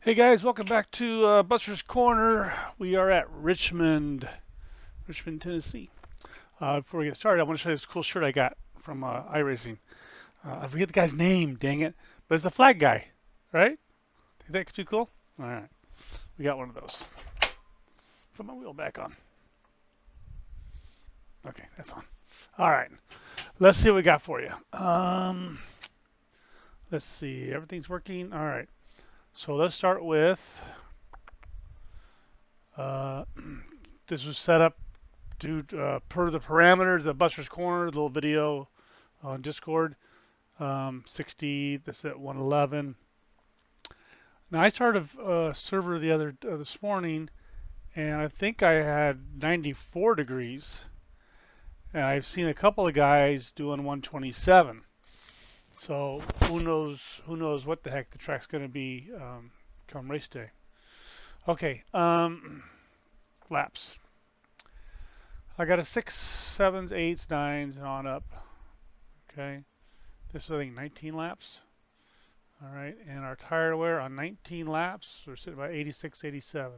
Hey guys, welcome back to Buster's Corner. We are at Richmond, Tennessee. Before we get started, I want to show you this cool shirt I got from Iracing. I forget the guy's name, dang it, but it's the flag guy, right? Think that too cool? All right, we got one of those. Put my wheel back on. Okay, that's on. All right, let's see what we got for you. Let's see, everything's working. All right, so let's start with. Uh, this was set up per the parameters of Buster's Corner, the little video on Discord. 60, that's at 111. Now I started a server this morning, and I think I had 94 degrees, and I've seen a couple of guys doing 127. So who knows what the heck the track's going to be come race day. Okay, laps. I got a 6, 7s, 8s, 9s, and on up. Okay. This is, I think, 19 laps. All right, and our tire wear on 19 laps, we're sitting about 86, 87.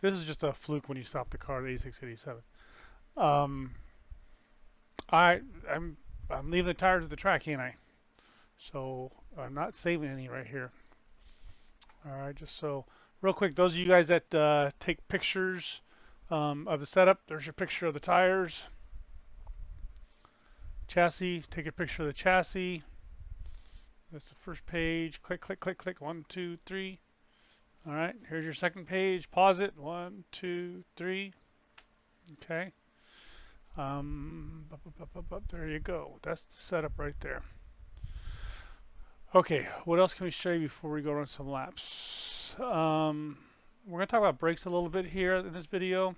This is just a fluke when you stop the car at 86, 87. Um, I'm leaving the tires at the track, ain't I? So I'm not saving any right here. All right, just so real quick, those of you guys that take pictures of the setup, there's your picture of the tires. Chassis, take a picture of the chassis. That's the first page. Click, click, click, click. 1, 2, 3. All right, here's your second page. Pause it. 1, 2, 3. Okay. There you go. That's the setup right there. Okay, what else can we show you before we go run some laps? We're going to talk about brakes a little bit here in this video.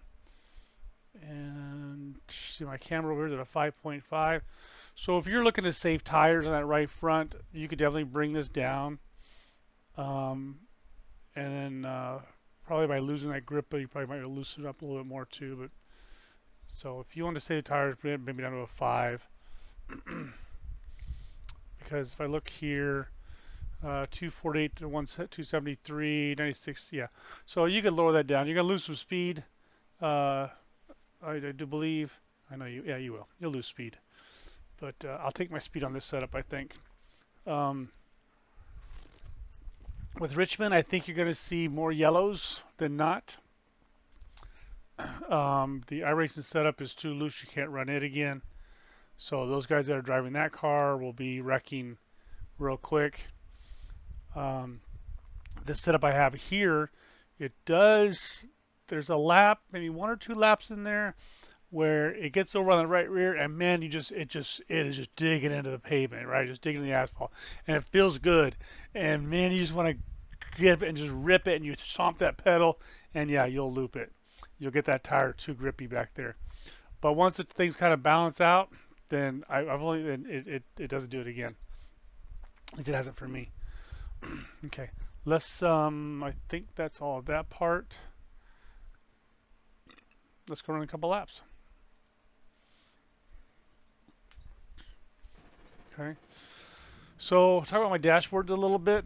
And see my camera over here is at a 5.5. So if you're looking to save tires on that right front, you could definitely bring this down. And then probably by losing that grip, you probably might loosen it up a little bit more too. But so if you want to save tires, bring it maybe down to a 5. Because if I look here, 248 to 273, 96, yeah. So you could lower that down. You're gonna lose some speed. I do believe. I know you. Yeah, you will. You'll lose speed. But I'll take my speed on this setup, I think. With Richmond, I think you're going to see more yellows than not. The iRacing setup is too loose. You can't run it again. So those guys that are driving that car will be wrecking real quick. The setup I have here, there's a lap, maybe 1 or 2 laps in there where it gets over on the right rear, and man, it is just digging into the pavement, right? Just digging into the asphalt, and it feels good. And man, you just want to get it and just rip it, and you stomp that pedal, and yeah, you'll loop it. You'll get that tire too grippy back there. But once the things kind of balance out, then it doesn't do it again. At least it hasn't for me. Okay, let's I think that's all of that part. Let's go run a couple laps. Okay. So talk about my dashboard a little bit.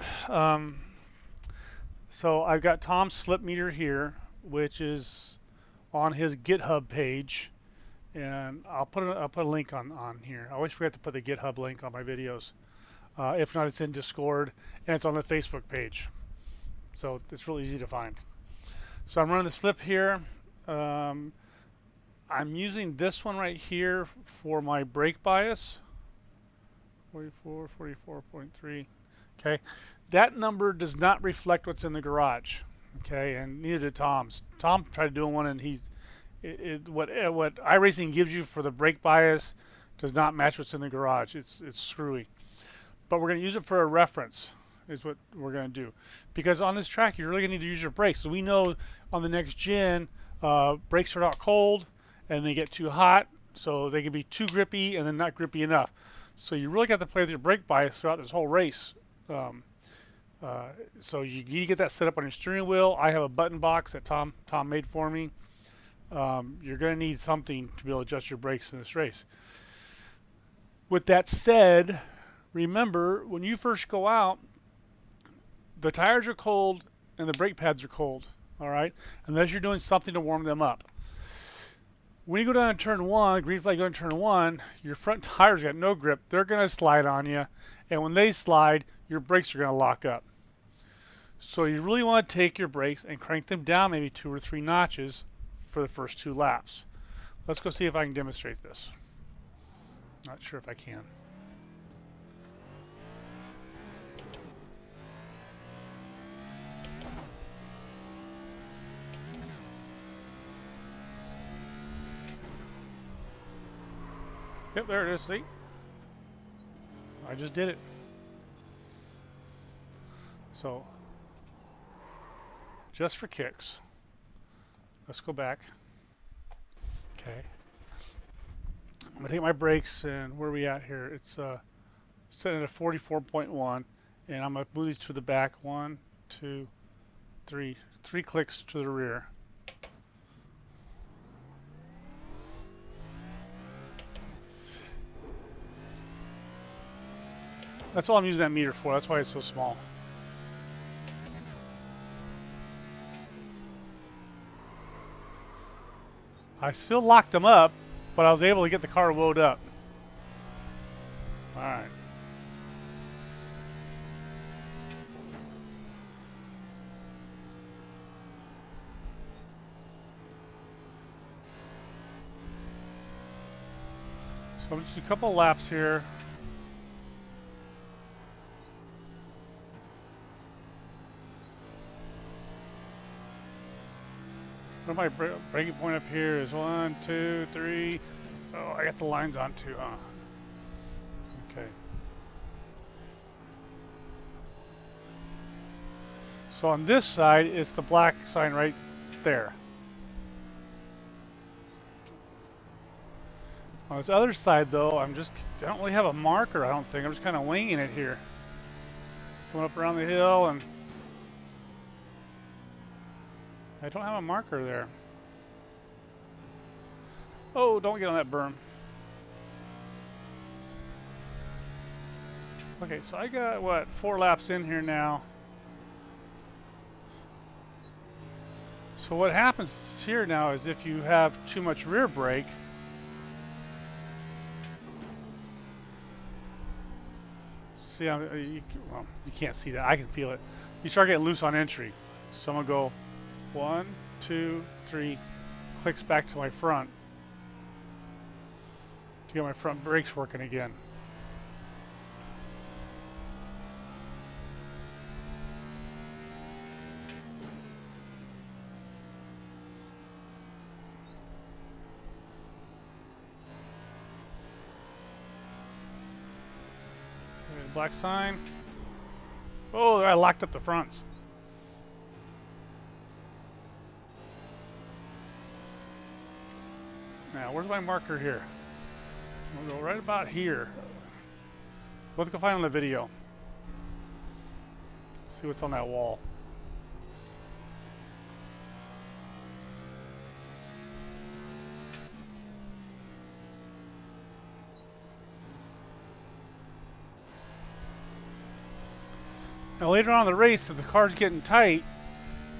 So I've got Tom's slip meter here, which is on his GitHub page, and I'll put a link on here. I always forget to put the GitHub link on my videos. If not, it's in Discord, and it's on the Facebook page. So it's really easy to find. So I'm running the slip here. I'm using this one right here for my brake bias. 44, 44.3. Okay, that number does not reflect what's in the garage. Okay, and neither did Tom's. Tom tried doing one, and what iRacing gives you for the brake bias does not match what's in the garage. It's screwy. But we're going to use it for a reference, is what we're going to do. Because on this track, you're really going to need to use your brakes. So we know on the next gen, brakes start out cold, and they get too hot, so they can be too grippy and then not grippy enough. So you really got to play with your brake bias throughout this whole race. So you need to get that set up on your steering wheel. I have a button box that Tom made for me. You're going to need something to be able to adjust your brakes in this race. With that said, remember when you first go out, the tires are cold and the brake pads are cold. All right, unless you're doing something to warm them up. When you go down to turn one, green flag going to turn one, your front tires got no grip. They're going to slide on you, and when they slide, your brakes are going to lock up. So you really want to take your brakes and crank them down maybe 2 or 3 notches for the first 2 laps. Let's go see if I can demonstrate this. Not sure if I can. Yep, there it is, see? I just did it. So, just for kicks, let's go back. Okay. I'm going to take my brakes, and where are we at here? It's setting at 44.1, and I'm going to move these to the back. 1, 2, 3. 3 clicks to the rear. That's all I'm using that meter for. That's why it's so small. I still locked them up, but I was able to get the car wound up. Alright. So just a couple laps here. What my braking point up here is 1, 2, 3. Oh, I got the lines on too, huh? Okay. So on this side, it's the black sign right there. On this other side, though, I don't really have a marker, I don't think. I'm just kind of winging it here. Going up around the hill, and I don't have a marker there. Oh, don't get on that berm. Okay, so I got, what, 4 laps in here now. So what happens here now is if you have too much rear brake, see, you can't see that. I can feel it. You start getting loose on entry. So I'm going to go 1, 2, 3, clicks back to my front to get my front brakes working again. Black sign. Oh, I locked up the fronts. Now, where's my marker here? We'll go right about here. Let's go find on the video. See what's on that wall. Now later on in the race, if the car's getting tight,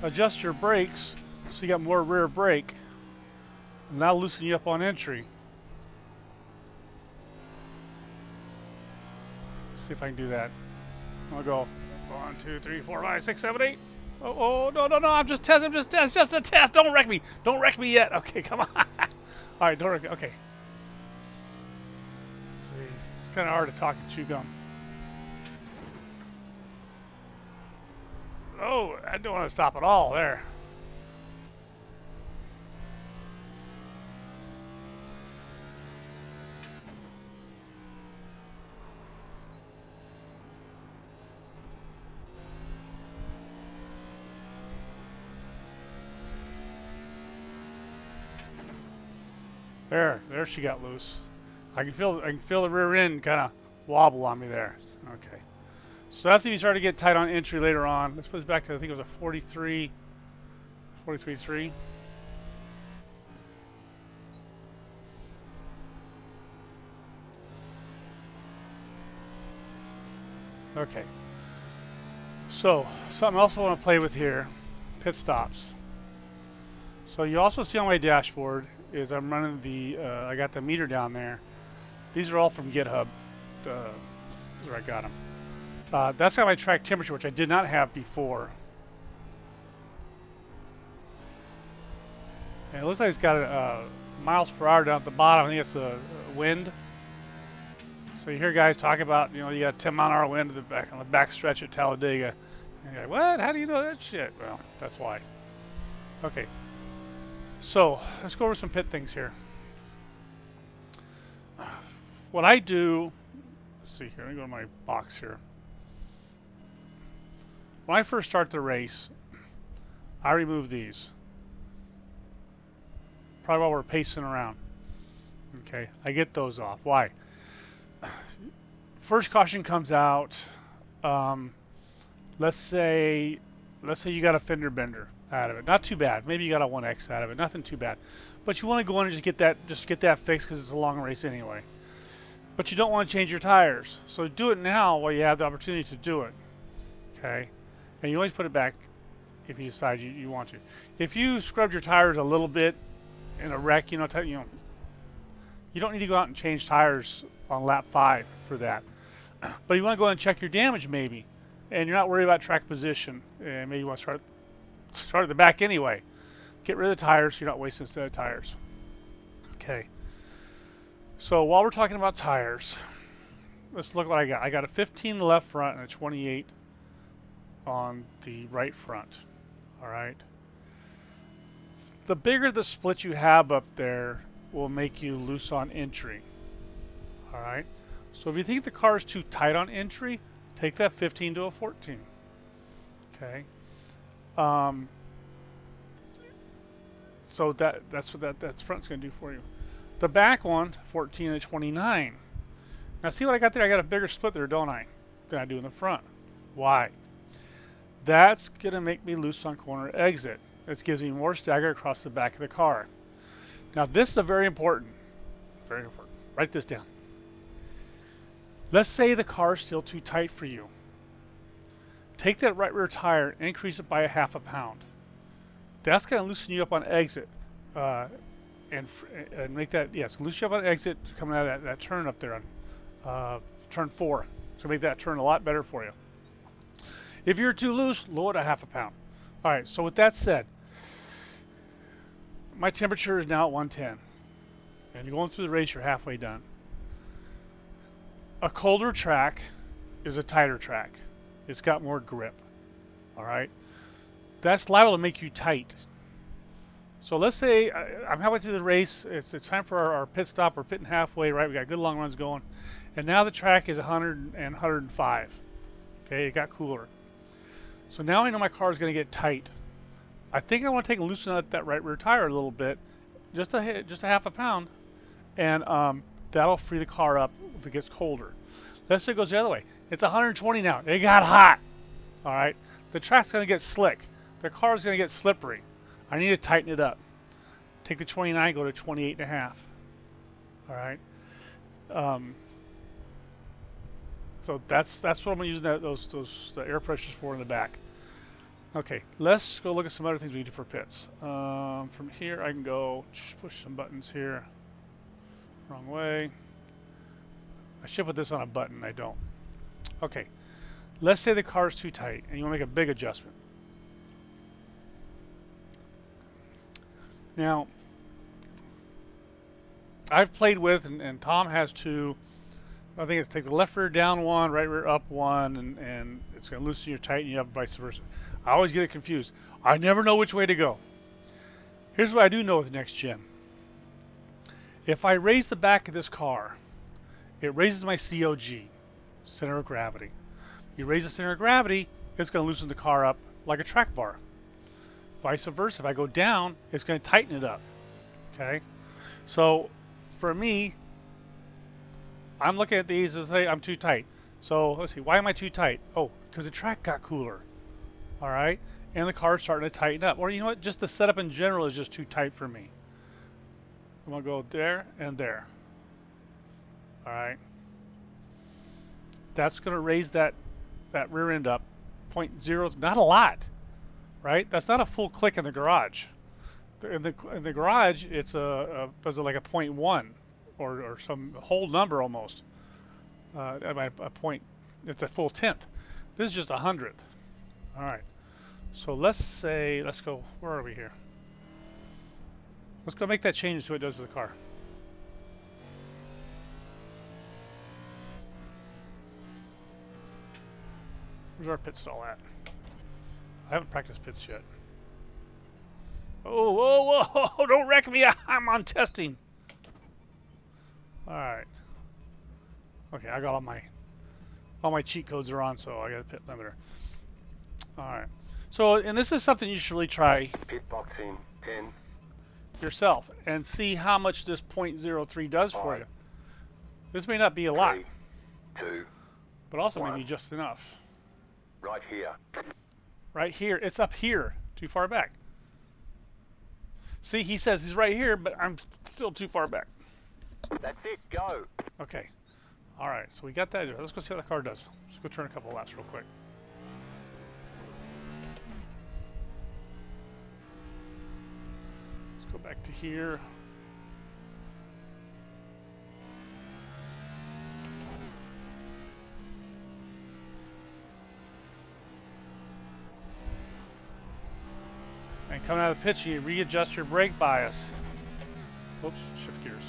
adjust your brakes so you got more rear brake. And that'll loosen you up on entry. See if I can do that. I'll go 1, 2, 3, 4, 5, 6, 7, 8. Oh, no, I'm just testing. It's just a test. Don't wreck me. Don't wreck me yet. Okay, come on. All right, don't wreck me. Okay. See, it's kind of hard to talk and chew gum. Oh, I don't want to stop at all there. There she got loose. I can feel the rear end kind of wobble on me there. Okay. So that's if you start to get tight on entry later on. Let's put this back to, I think it was a 43.3. Okay. So, something else I want to play with here, pit stops. So you also see on my dashboard is I'm running the, I got the meter down there. These are all from GitHub, where I got them. That's how I track temperature, which I did not have before. And it looks like it's got miles per hour down at the bottom. I think it's the wind. So you hear guys talk about, you know, you got a 10-mile-an-hour wind on the back stretch at Talladega. And you're like, what? How do you know that shit? Well, that's why. Okay. So let's go over some pit things here. What I do, let's see here, let me go to my box here. When I first start the race, I remove these. Probably while we're pacing around. Okay, I get those off. Why? First caution comes out. Let's say you got a fender bender out of it. Not too bad. Maybe you got a 1X out of it. Nothing too bad. But you want to go in and just get that fixed because it's a long race anyway. But you don't want to change your tires. So do it now while you have the opportunity to do it. Okay? And you always put it back if you decide you want to. If you scrubbed your tires a little bit in a wreck, you don't need to go out and change tires on lap 5 for that. But you want to go and check your damage maybe. And you're not worried about track position. And maybe you want to start at the back anyway. Get rid of the tires so you're not wasting instead of tires. Okay. So while we're talking about tires, let's look what I got. I got a 15 in the left front and a 28 on the right front. Alright. The bigger the split you have up there will make you loose on entry. Alright. So if you think the car is too tight on entry, take that 15 to a 14. Okay. So that's what that front's going to do for you. The back one, 14 and 29. Now see what I got there? I got a bigger split there, don't I? Than I do in the front. Why? That's going to make me loose on corner exit. It gives me more stagger across the back of the car. Now this is very important. Very important. Write this down. Let's say the car is still too tight for you. Take that right rear tire and increase it by a half a pound. That's going to loosen you up on exit. And make that, yes, loosen you up on exit coming out of that turn up there on turn 4. So make that turn a lot better for you. If you're too loose, lower it a half a pound. Alright, so with that said, my temperature is now at 110. And you're going through the race, you're halfway done. A colder track is a tighter track. It's got more grip. Alright? That's liable to make you tight. So let's say I'm halfway through the race. It's time for our pit stop. We're pitting halfway, right? We got good long runs going. And now the track is 100 and 105. Okay, it got cooler. So now I know my car is going to get tight. I think I want to take and loosen up that right rear tire a little bit, just a half a pound, and that'll free the car up if it gets colder. Let's say it goes the other way. It's 120 now. It got hot. All right, the track's going to get slick. The car's going to get slippery. I need to tighten it up. Take the 29, go to 28 and a half. All right. So that's what I'm using the air pressures for in the back. Okay, let's go look at some other things we do for pits. From here I can go push some buttons here. Wrong way. I should put this on a button. I don't. Okay, let's say the car is too tight and you want to make a big adjustment. Now, I've played with, and Tom has too. I think it's take the left rear down one, right rear up one, and it's going to loosen you, tighten you up, vice versa. I always get it confused. I never know which way to go. Here's what I do know with next gen. If I raise the back of this car, it raises my COG, center of gravity. You raise the center of gravity, it's going to loosen the car up like a track bar. Vice versa, if I go down, it's going to tighten it up. Okay? So, for me, I'm looking at these and say I'm too tight. So, let's see, why am I too tight? Oh, because the track got cooler. Alright? And the car's starting to tighten up. Or you know what? Just the setup in general is just too tight for me. I'm going to go there and there. Alright? That's going to raise that rear end up, .0, not a lot, right? That's not a full click in the garage. In the garage, it's was it like a .1 or some whole number almost. A point, it's a full tenth. This is just 100th. All right. So let's go. Where are we here? Let's go make that change so it does to the car. Where's our pit stall at? I haven't practiced pits yet. Oh, whoa, whoa! Don't wreck me! I'm on testing. All right. Okay, I got all my cheat codes are on, so I got a pit limiter. All right. So, and this is something you should really try pit boxing 10 yourself and see how much this .03 does for 5, you. This may not be a lot, 3, 2, but also 1. maybe just enough. Right here. Right here. It's up here. Too far back. See, he says he's right here, but I'm still too far back. That's it. Go. Okay. All right. So we got that. Let's go see how the car does. Let's go turn a couple laps real quick. Let's go back to here. And coming out of the pitch, you readjust your brake bias. Oops, shift gears.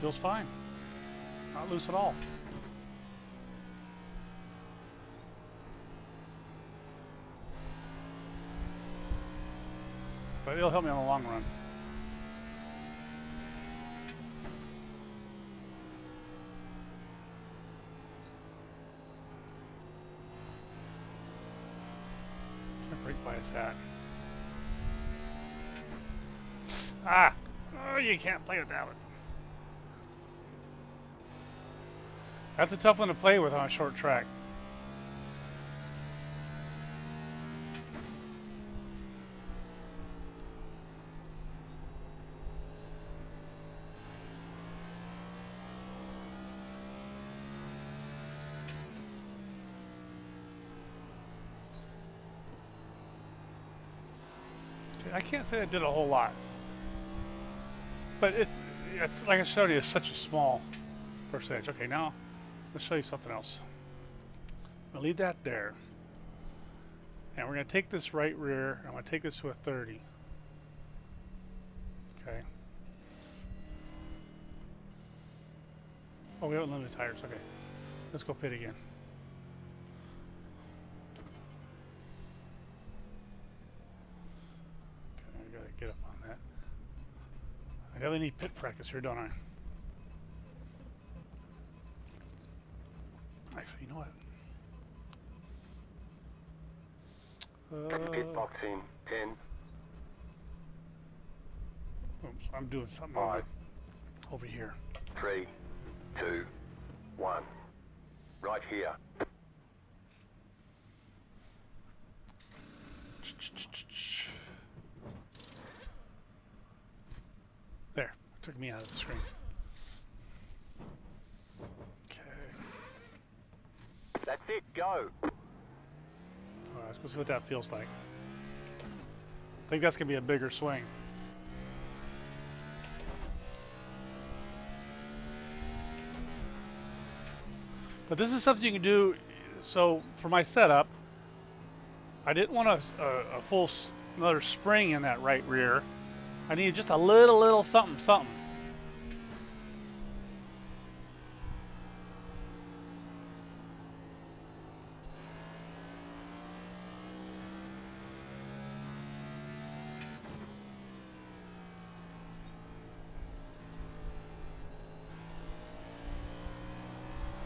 Feels fine. Not loose at all. But it'll help me on the long run. Where's my brake bias at? Ah! Oh, you can't play with that one. That's a tough one to play with on a short track. Okay, I can't say I did a whole lot. But it's like I showed you, it's such a small percentage. Okay, now let's show you something else. I'll leave that there. And we're going to take this right rear, and I'm going to take this to a 30. Okay. Oh, we have unlimited tires. Okay. Let's go pit again. Okay, I got to get up on that. I really need pit practice here, don't I? Actually, you know what? Pit boxing 10. Oops, I'm doing something 5, over here. 3, 2, 1. Right here. There, took me out of the screen. Okay. That's it. Go. Alright, let's go see what that feels like. I think that's going to be a bigger swing. But this is something you can do. So for my setup, I didn't want a full another spring in that right rear. I needed just a little something.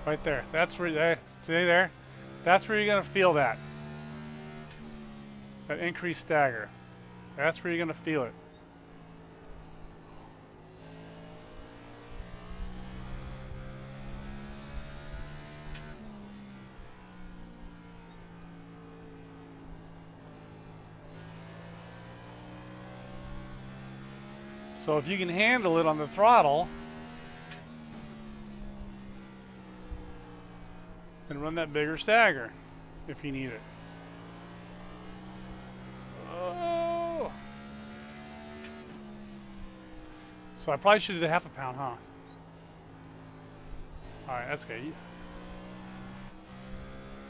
Right there. That's where there. See there? That's where you're going to feel that increased stagger. That's where you're going to feel it. So if you can handle it on the throttle, then run that bigger stagger if you need it. Oh! So I probably should have did half a pound, huh? Alright, that's good.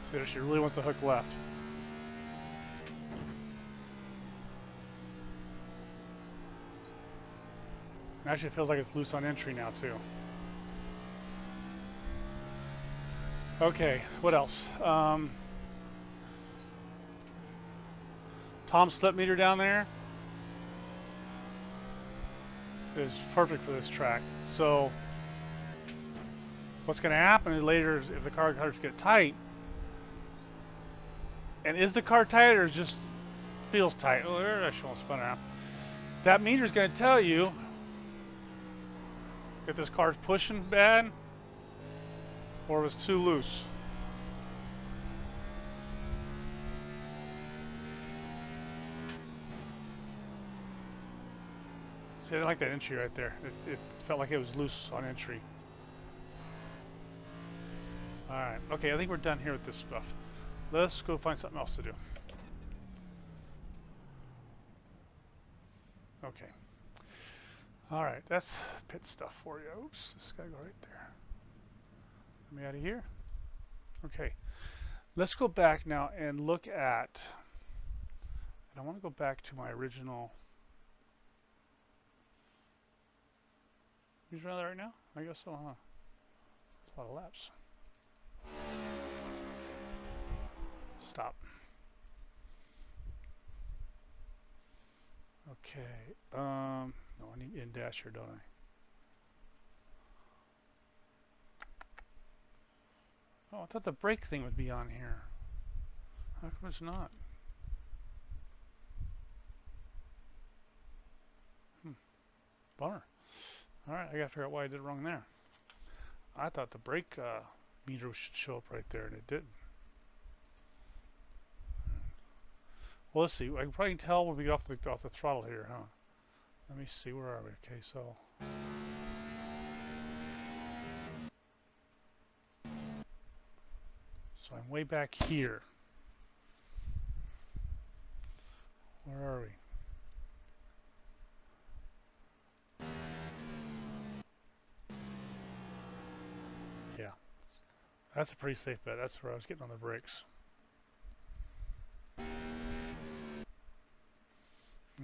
See if she really wants to hook left. Actually, it feels like it's loose on entry now, too. Okay, what else? Tom's slip meter down there is perfect for this track. So what's going to happen is later, if the car cars get tight, and is the car tight or just feels tight? Oh, there, I shouldn't spin around. That meter is going to tell you if this car's pushing bad or if it's too loose. See, I like that entry right there. It felt like it was loose on entry. Alright, okay, I think we're done here with this stuff. Let's go find something else to do. Okay. Alright, that's pit stuff for you. Oops, this gotta go right there. Let me out of here. Okay. Let's go back now and look at, and I want to go back to my original. Who's running right now? I guess so, huh? That's a lot of laps. Stop. Okay. No, I need in dash here, don't I? Oh, I thought the brake thing would be on here. How come it's not? Bummer. Alright, I gotta figure out why I did it wrong there. I thought the brake meter should show up right there, and it didn't. Well, let's see. I can probably tell when we get off the throttle here, huh? Let me see. Where are we? Okay, so. So I'm way back here. Where are we? Yeah. That's a pretty safe bet. That's where I was getting on the brakes.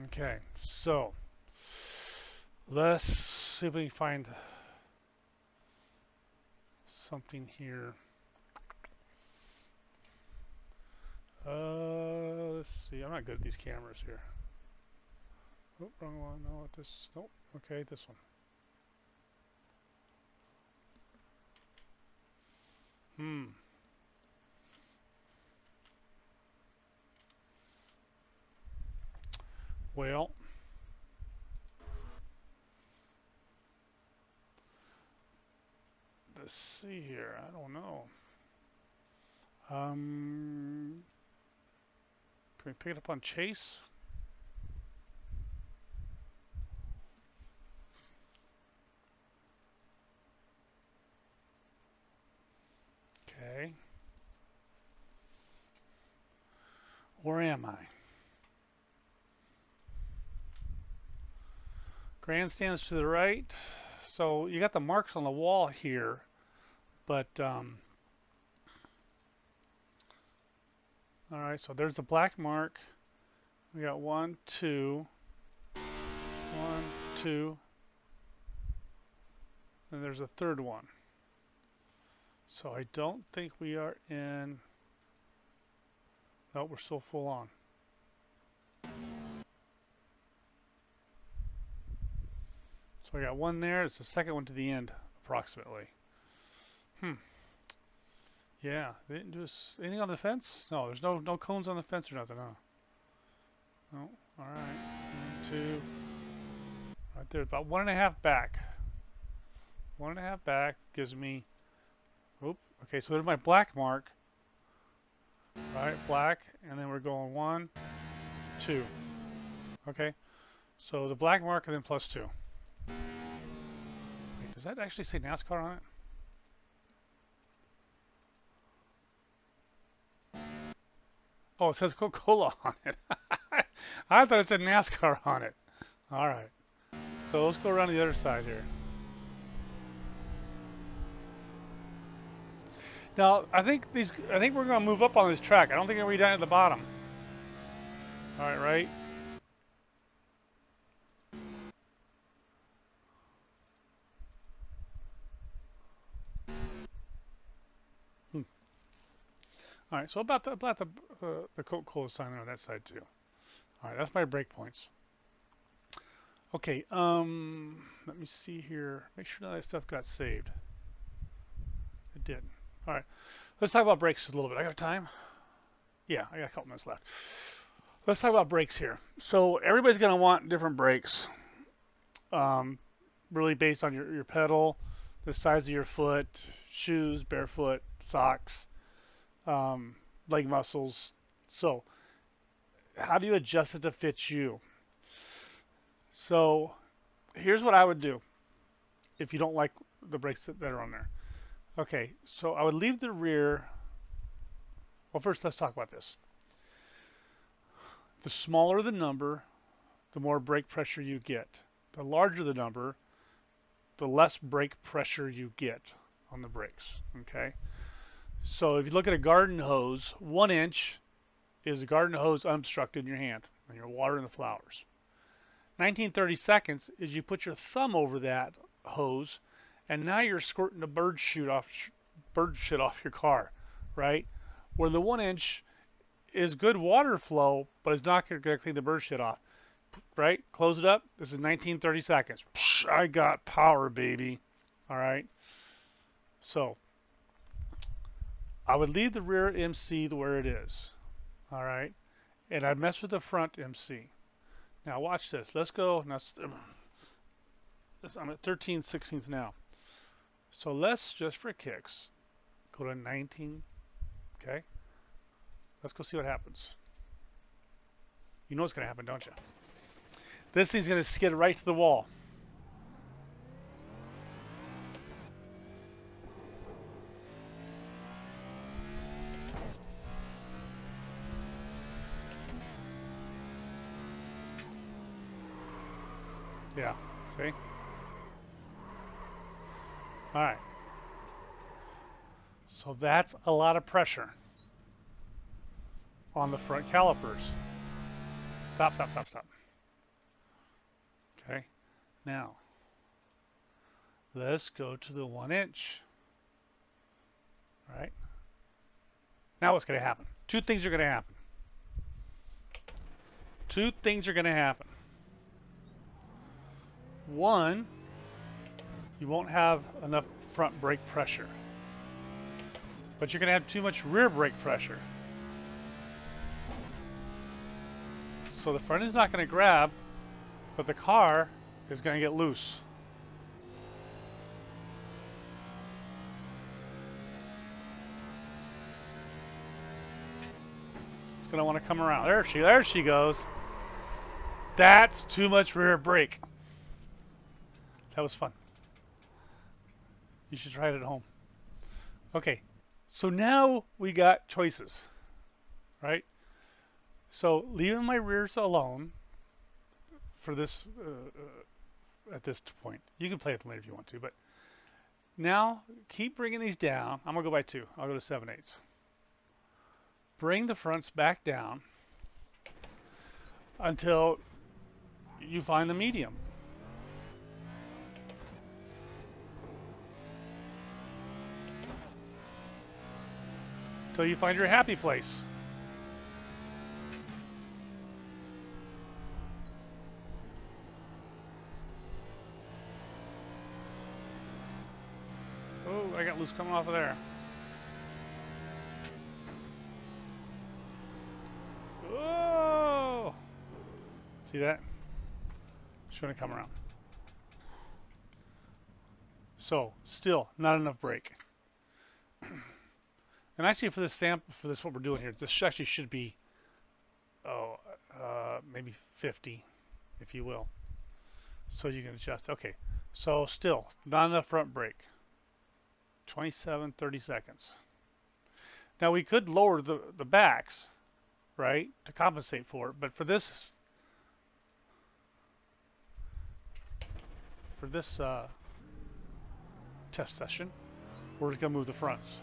Okay, so let's see if we can find something here. Let's see. I'm not good at these cameras here. Oh, wrong one. No, this. Nope. Okay, this one. Well, let's see here. I don't know. Can we pick it up on Chase? Okay. Where am I? Grandstands to the right. So you got the marks on the wall here, but all right. So there's the black mark. We got 1, 2, 1, 2, and there's a third one. So I don't think we are in. No, we're still full on. So I got one there. It's the second one to the end, approximately. Yeah, they didn't do anything on the fence? No, there's no cones on the fence or nothing, huh? No. All right. 1, 2. Right there, about 1.5 back. 1.5 back gives me. Oop. Okay, so there's my black mark. Right, black, and then we're going 1, 2. Okay. So the black mark and then +2. Wait, does that actually say NASCAR on it? Oh, it says Coca-Cola on it. I thought it said NASCAR on it. All right. So let's go around the other side here. Now, I think we're going to move up on this track. I don't think we're going to be down at the bottom. All right, right? Hmm. All right, so about the Coca-Cola sign on that side too. All right, that's my breakpoints. Okay, let me see here. Make sure none of that stuff got saved. It did. All right, let's talk about brakes a little bit. I got time? Yeah, I got a couple minutes left. Let's talk about brakes here. So everybody's going to want different brakes, um, really based on your pedal, the size of your foot, shoes, barefoot, socks, um, leg muscles. So how do you adjust it to fit you? So here's what I would do if you don't like the brakes that are on there. Okay, so I would leave the rear. Well, first let's talk about this. The smaller the number, the more brake pressure you get. The larger the number, the less brake pressure you get on the brakes. Okay, so if you look at a garden hose, 1 inch is a garden hose unobstructed in your hand, and you're watering the flowers. 19/32 is you put your thumb over that hose, and now you're squirting the bird shit off your car, right? Where the 1 inch is good water flow, but it's not going to clean the bird shit off, right? Close it up. This is 19/32. I got power, baby. All right. So I would leave the rear MC where it is. All right. And I'd mess with the front MC. Now watch this. Let's go. Now I'm at 13/16 now. So let's just for kicks go to 19. Okay. Let's go see what happens. You know what's going to happen, don't you? This thing's going to skid right to the wall. Yeah. See? All right. So that's a lot of pressure on the front calipers. Stop, stop, stop, stop. Okay. Now, let's go to the 1 inch. All right. Now what's going to happen? Two things are going to happen. Two things are going to happen. One, you won't have enough front brake pressure, but you're going to have too much rear brake pressure. So the front is not going to grab, but the car is going to get loose. It's going to want to come around. There she goes. That's too much rear brake. That was fun. You should try it at home. Okay, so now we got choices, right? So leaving my rears alone for this at this point. You can play with them later if you want to, but now keep bringing these down. I'm gonna go by 2. I'll go to 7/8. Bring the fronts back down until you find the medium. Until you find your happy place. Oh, I got loose coming off of there. See that? Just going to come around. So, still not enough brake. And actually, for this sample, for this what we're doing here, this actually should be, maybe 50, if you will. So you can adjust. Okay. So still not enough front brake. 27, 30 seconds. Now we could lower the backs, right, to compensate for it. But for this test session, we're just gonna move the fronts.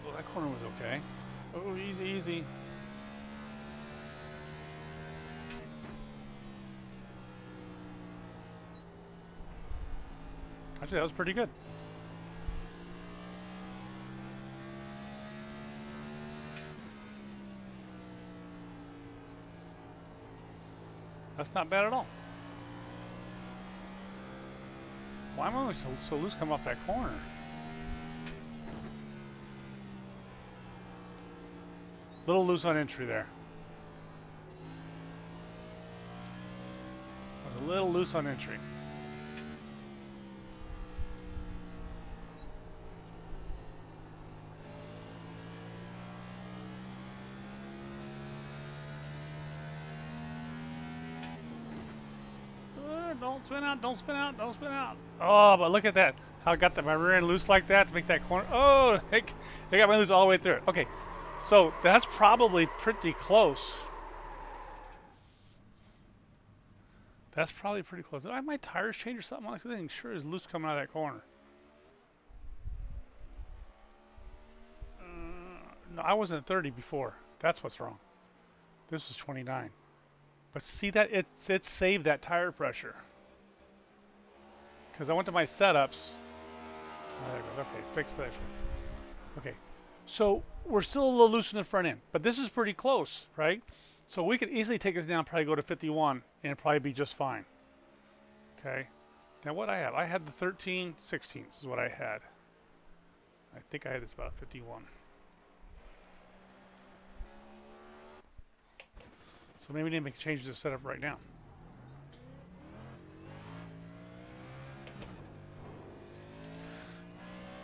Oh, that corner was okay. Oh, easy, easy. Actually, that was pretty good. That's not bad at all. Why am I so loose coming off that corner? Little loose on entry there. I was a little loose on entry. Don't spin out, don't spin out, don't spin out. Oh, but look at that. How I got my rear end loose like that to make that corner. Oh, they got my loose all the way through it. Okay, so that's probably pretty close. That's probably pretty close. Did I have my tires changed or something? Like that? Sure is loose coming out of that corner. No, I wasn't at 30 before. That's what's wrong. This was 29. But see that it saved that tire pressure. Because I went to my setups. Oh, there it goes. Okay, fixed pressure. Okay, so we're still a little loose in the front end, but this is pretty close, right? So we could easily take this down, probably go to 51, and probably be just fine. Okay. Now what I have? I had the 13 16ths is what I had. I think I had this about 51. So maybe we need to make changes to setup right now.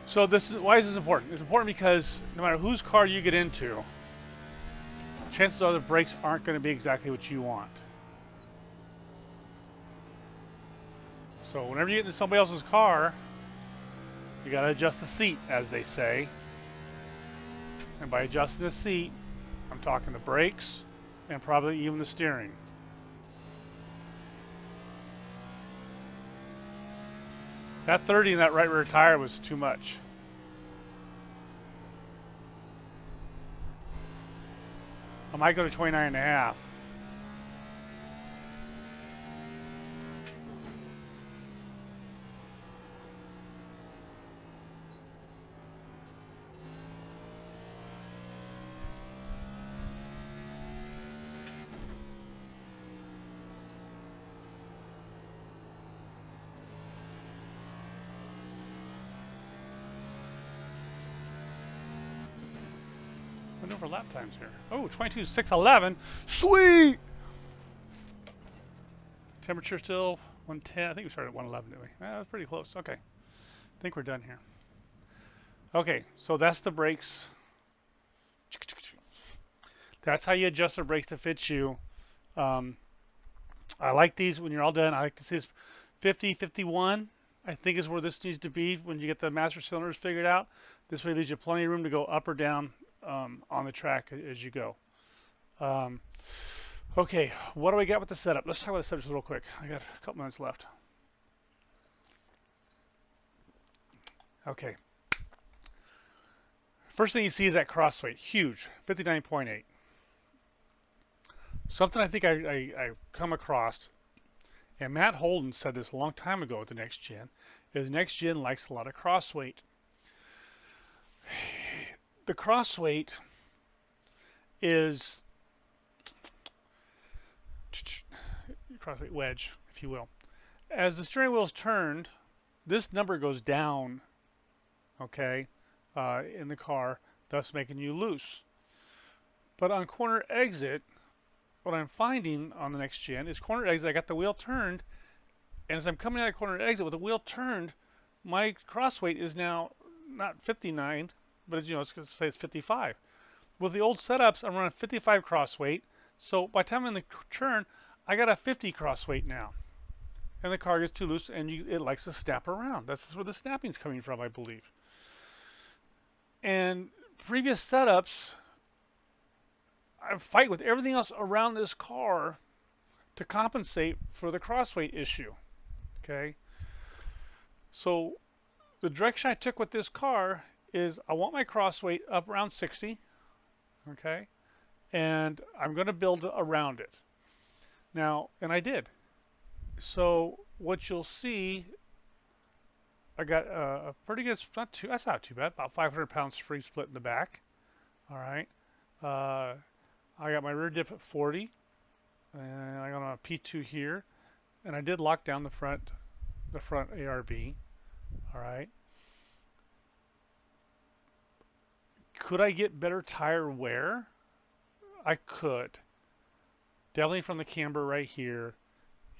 So why is this important? It's important because no matter whose car you get into, chances are the brakes aren't going to be exactly what you want. So whenever you get into somebody else's car, you got to adjust the seat, as they say. And by adjusting the seat, I'm talking the brakes and probably even the steering. That 30 in that right rear tire was too much. I might go to 29 and a half. Over lap times here. Oh, 22.611. Sweet! Temperature still 110. I think we started at 111, didn't we? That was pretty close. Okay. I think we're done here. Okay, so that's the brakes. That's how you adjust the brakes to fit you. I like these when you're all done. I like to see this 50, 51. I think is where this needs to be when you get the master cylinders figured out. This way leaves you plenty of room to go up or down on the track as you go. Okay, what do we got with the setup? Let's talk about the setup just real quick. I got a couple minutes left. Okay. First thing you see is that cross weight. Huge, 59.8. Something I think I come across, and Matt Holden said this a long time ago with the Next Gen, is Next Gen likes a lot of cross weight. The cross weight is, crossweight wedge, if you will. As the steering wheel is turned, this number goes down, okay, in the car, thus making you loose. But on corner exit, what I'm finding on the next gen is corner exit, I got the wheel turned, and as I'm coming out of corner exit with the wheel turned, my crossweight is now not 59, but it's going to say it's 55. With the old setups, I'm running 55 crossweight, so by the time I'm in the turn, I got a 50 crossweight now. And the car gets too loose, and it likes to snap around. That's where the snapping's coming from, I believe. And previous setups, I fight with everything else around this car to compensate for the crossweight issue. Okay, so the direction I took with this car is I want my crossweight up around 60. Okay, and I'm going to build around it. Now, and I did. So what you'll see, I got a pretty good, that's not too bad, about 500 pounds free split in the back. All right. Uh, I got my rear diff at 40, and I got a P2 here, and I did lock down the front ARB. All right. Could I get better tire wear? I could. Definitely from the camber right here,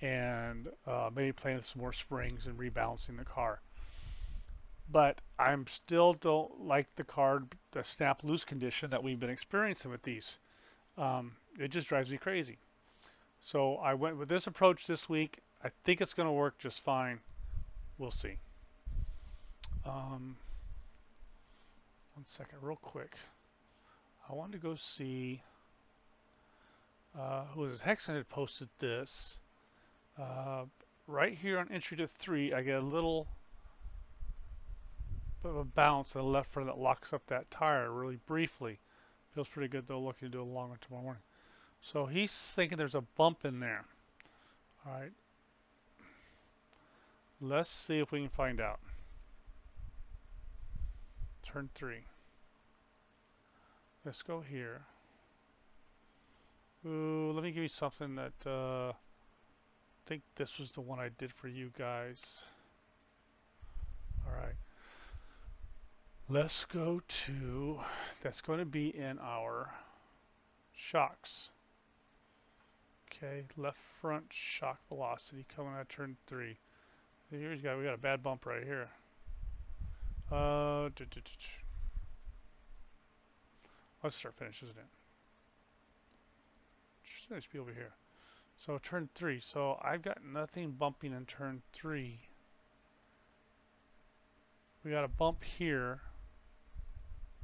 and maybe playing with some more springs and rebalancing the car. But I'm still don't like the snap loose condition that we've been experiencing with these. It just drives me crazy. So I went with this approach this week. I think it's going to work just fine. We'll see. Um, One second, real quick. I wanted to go see who was it? Hexen had posted this. Uh, right here on entry to 3, I get a little bit of a bounce on the left front that locks up that tire really briefly. Feels pretty good though, looking to do a long one tomorrow morning. So he's thinking there's a bump in there. Alright. Let's see if we can find out. Turn 3. Let's go here. Ooh, let me give you something that I think this was the one I did for you guys. Alright. Let's go to, that's going to be in our shocks. Okay, left front shock velocity coming out of turn 3. We got a bad bump right here. Let's start finish, isn't it? It should be over here. So turn 3. So I've got nothing bumping in turn 3. We got a bump here.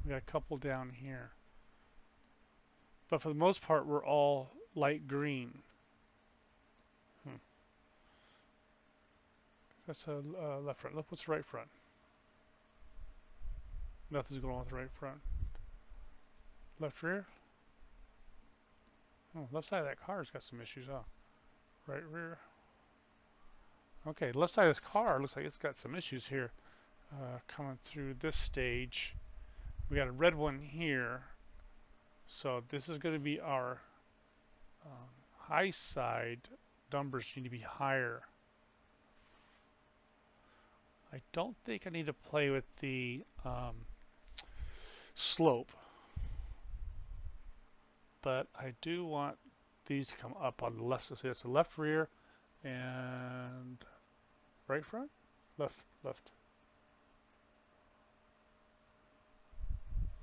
We got a couple down here. But for the most part, we're all light green. That's a left front. Look, what's the right front? Nothing's going on with the right front. Left rear? Oh, left side of that car's got some issues, huh? Right rear. Okay, left side of this car looks like it's got some issues here. Coming through this stage. We got a red one here. So this is going to be our high side. Numbers need to be higher. I don't think I need to play with the slope, but I do want these to come up on the left. So it's the left rear and right front, left.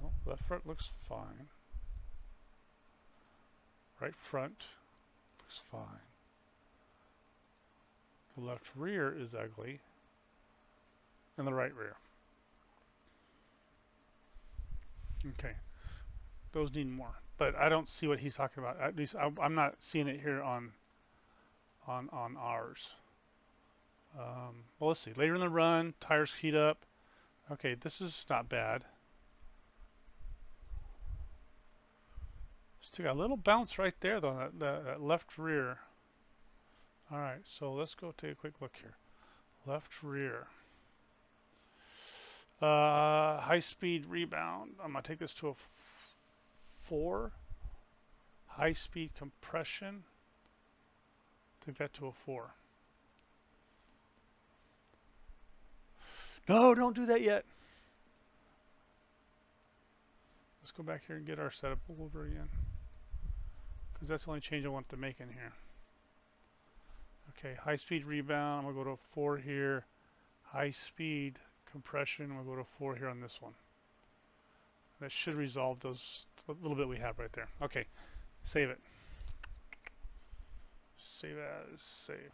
Oh, left front looks fine. Right front looks fine. The left rear is ugly, and the right rear. Okay, those need more, but I don't see what he's talking about. At least I'm not seeing it here on ours. Well, let's see. Later in the run, tires heat up. Okay, this is not bad. Still got a little bounce right there though, that left rear. Alright, so let's go take a quick look here. Left rear. High speed rebound. I'm going to take this to a 4. High speed compression. Take that to a 4. No, don't do that yet. Let's go back here and get our setup all over again. Because that's the only change I want to make in here. Okay, high speed rebound. I'm going to go to 4 here. High speed compression. I'm going to go to 4 here on this one. That should resolve those little bit we have right there. Okay, save it. Save as, save.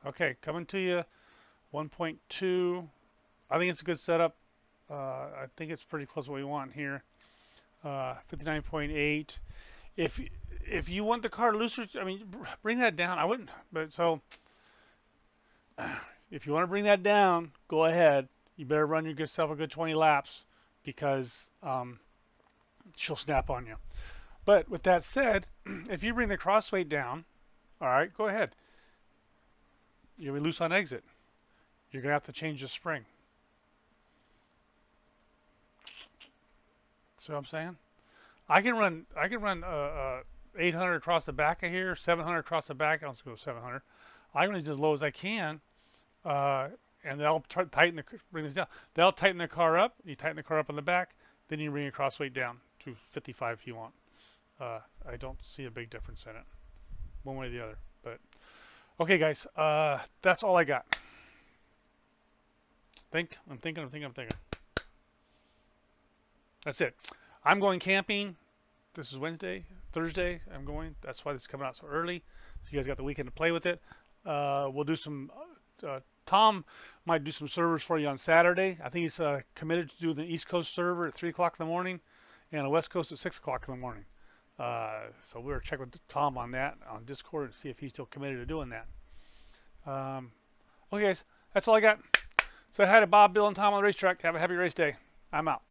Okay, coming to you. 1.2. I think it's a good setup. I think it's pretty close to what we want here. 59.8. If you want the car looser, I mean, bring that down. I wouldn't, but so if you want to bring that down, go ahead. You better run yourself a good 20 laps because she'll snap on you. But with that said, if you bring the cross weight down, all right, go ahead. You'll be loose on exit. You're gonna have to change the spring. See what I'm saying? I can run 800 across the back of here, 700 across the back. I'll just go 700. I can run as low as I can, and they'll bring this down. They'll tighten the car up. You tighten the car up on the back, then you bring your cross weight down to 55 if you want. I don't see a big difference in it, one way or the other. But okay, guys, that's all I got. I'm thinking. That's it. I'm going camping. This is Wednesday, Thursday. I'm going. That's why this is coming out so early. So you guys got the weekend to play with it. We'll do some. Tom might do some servers for you on Saturday. I think he's committed to do the East Coast server at 3 o'clock in the morning, and the West Coast at 6 o'clock in the morning. So we're checking with Tom on that on Discord and see if he's still committed to doing that. Okay, guys, that's all I got. Say hi to Bob, Bill, and Tom on the racetrack. Have a happy race day. I'm out.